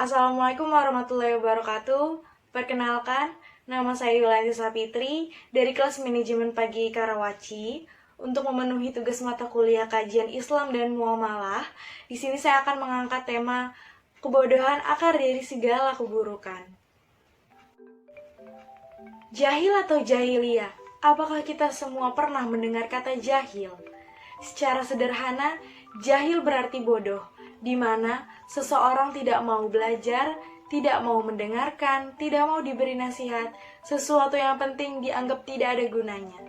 Assalamualaikum warahmatullahi wabarakatuh. Perkenalkan, nama saya Yulanti Sapitri dari kelas manajemen pagi Karawaci. Untuk memenuhi tugas mata kuliah kajian Islam dan Muamalah, di sini saya akan mengangkat tema kebodohan akar dari segala keburukan. Jahil atau jahiliyah? Apakah kita semua pernah mendengar kata jahil? Secara sederhana, jahil berarti bodoh, di mana seseorang tidak mau belajar, tidak mau mendengarkan, tidak mau diberi nasihat, sesuatu yang penting dianggap tidak ada gunanya.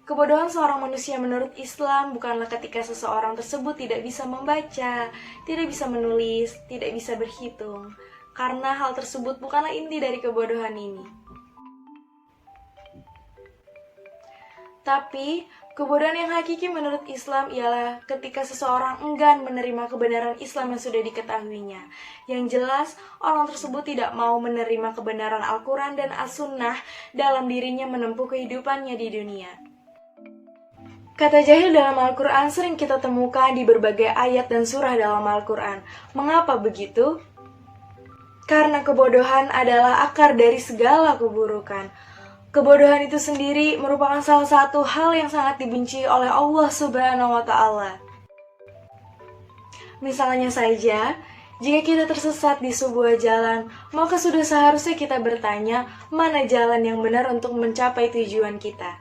Kebodohan seorang manusia menurut Islam bukanlah ketika seseorang tersebut tidak bisa membaca, tidak bisa menulis, tidak bisa berhitung, karena hal tersebut bukanlah inti dari kebodohan ini. Tapi, kebodohan yang hakiki menurut Islam ialah ketika seseorang enggan menerima kebenaran Islam yang sudah diketahuinya. Yang jelas, orang tersebut tidak mau menerima kebenaran Al-Quran dan As-Sunnah dalam dirinya menempuh kehidupannya di dunia. Kata jahil dalam Al-Quran sering kita temukan di berbagai ayat dan surah dalam Al-Quran. Mengapa begitu? Karena kebodohan adalah akar dari segala keburukan. Kebodohan itu sendiri merupakan salah satu hal yang sangat dibenci oleh Allah Subhanahu wa Ta'ala. Misalnya saja, jika kita tersesat di sebuah jalan, maka sudah seharusnya kita bertanya mana jalan yang benar untuk mencapai tujuan kita.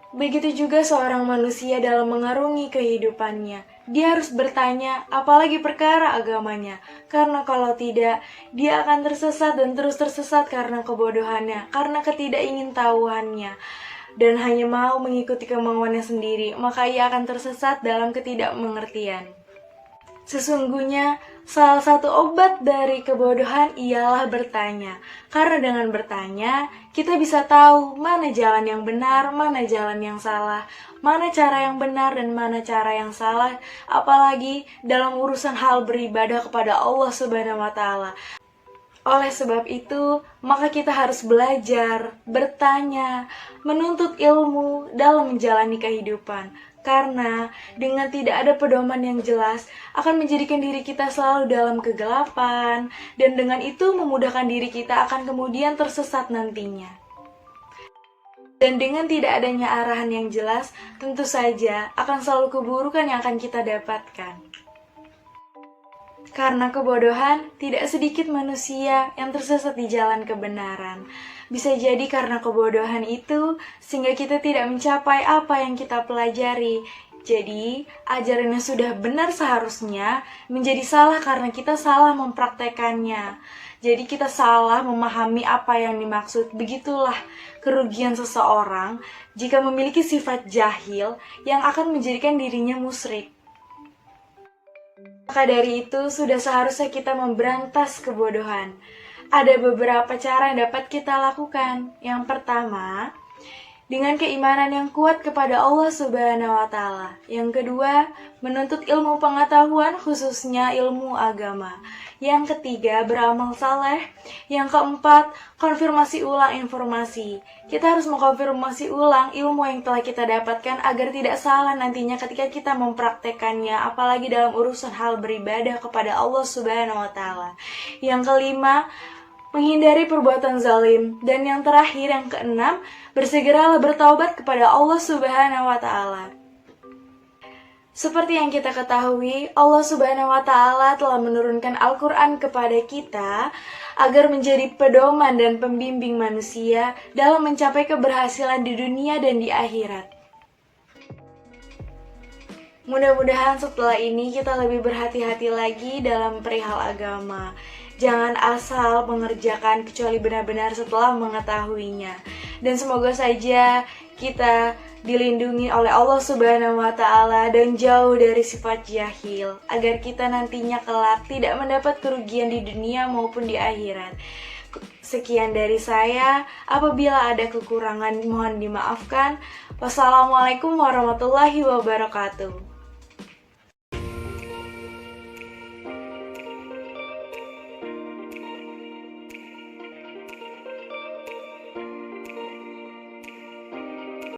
Begitu juga seorang manusia dalam mengarungi kehidupannya. Dia harus bertanya, apalagi perkara agamanya. Karena kalau tidak, dia akan tersesat dan terus tersesat karena kebodohannya, karena ketidakingintahuannya, dan hanya mau mengikuti kemauannya sendiri, maka ia akan tersesat dalam ketidakmengertian. Sesungguhnya, salah satu obat dari kebodohan ialah bertanya. Karena dengan bertanya, kita bisa tahu mana jalan yang benar, mana jalan yang salah, mana cara yang benar dan mana cara yang salah, apalagi dalam urusan hal beribadah kepada Allah Subhanahu wa Ta'ala. Oleh sebab itu, maka kita harus belajar, bertanya, menuntut ilmu dalam menjalani kehidupan. Karena dengan tidak ada pedoman yang jelas akan menjadikan diri kita selalu dalam kegelapan, dan dengan itu memudahkan diri kita akan kemudian tersesat nantinya. Dan dengan tidak adanya arahan yang jelas, tentu saja akan selalu keburukan yang akan kita dapatkan. Karena kebodohan, tidak sedikit manusia yang tersesat di jalan kebenaran. Bisa jadi karena kebodohan itu, sehingga kita tidak mencapai apa yang kita pelajari. Jadi, ajaran yang sudah benar seharusnya menjadi salah karena kita salah mempraktekannya. Jadi kita salah memahami apa yang dimaksud. Begitulah kerugian seseorang jika memiliki sifat jahil yang akan menjadikan dirinya musyrik. Maka dari itu, sudah seharusnya kita memberantas kebodohan. Ada beberapa cara yang dapat kita lakukan. Yang pertama, dengan keimanan yang kuat kepada Allah Subhanahu wa Ta'ala. Yang kedua, menuntut ilmu pengetahuan khususnya ilmu agama. Yang ketiga, beramal saleh. Yang keempat, konfirmasi ulang informasi. Kita harus mengkonfirmasi ulang ilmu yang telah kita dapatkan agar tidak salah nantinya ketika kita mempraktekannya, apalagi dalam urusan hal beribadah kepada Allah Subhanahu wa Ta'ala. Yang kelima, menghindari perbuatan zalim. Dan yang terakhir, yang keenam, bersegeralah bertaubat kepada Allah Subhanahu wa Ta'ala. Seperti yang kita ketahui, Allah Subhanahu wa Ta'ala telah menurunkan Al-Quran kepada kita agar menjadi pedoman dan pembimbing manusia dalam mencapai keberhasilan di dunia dan di akhirat. Mudah-mudahan setelah ini kita lebih berhati-hati lagi dalam perihal agama. Jangan asal mengerjakan kecuali benar-benar setelah mengetahuinya. Dan semoga saja kita dilindungi oleh Allah Subhanahu wa Ta'ala dan jauh dari sifat jahil, agar kita nantinya kelak tidak mendapat kerugian di dunia maupun di akhirat. Sekian dari saya. Apabila ada kekurangan mohon dimaafkan. Wassalamualaikum warahmatullahi wabarakatuh.